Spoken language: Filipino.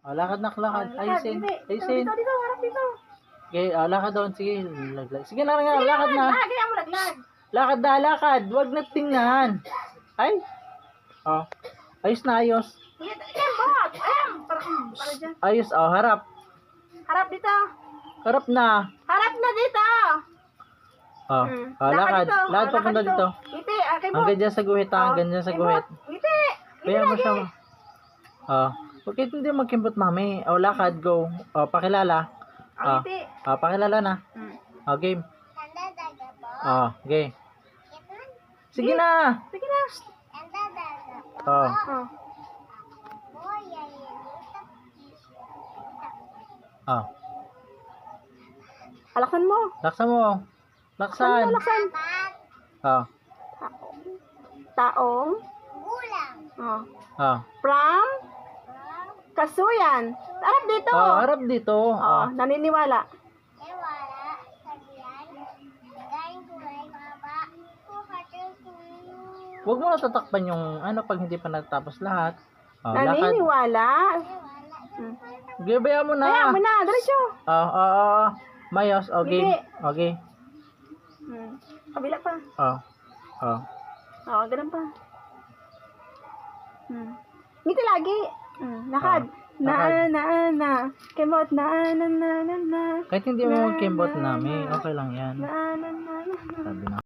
Lakad na, lakad. Ayusin. Ayusin. Dito, harap dito. Okay, lakad doon. Sige, laglag. Sige na nga, lakad na. Kaya mo laglag. Lakad na, lakad. Huwag na tingnan. Ay. Ayos na, ayos. Kembot. Para dyan. Ayos, harap. Harap dito. Harap na. Harap na dito. Lakad. Lakad papunta dito. Ngiti, kembot. Hanggang dyan sa guhit, hanggang dyan sa guhit. Ngiti. Kaya mo siya. Bakit hindi magkimbot, mami? Lakad, go. Pakilala. Ngiti. Pakilala na. Game. Okay. Sige na. Sige na. Laksan mo. Laksan mo. Laksan. Laksan. Taong. From. Kasuyan. Harap dito. Harap dito. Naniniwala. Huwag mo natatakpan yung pag hindi pa natapos lahat. Naniniwala. Gabaya mo na. Kaya mo na. Diretso. Mayos. Okay. Okay. Kabila pa. Ganun pa. Ngiti lagi. Lakad. Na. Kemot. Na. Kahit hindi mo mag-kimbot namin, okay lang yan. Na. Sabi na.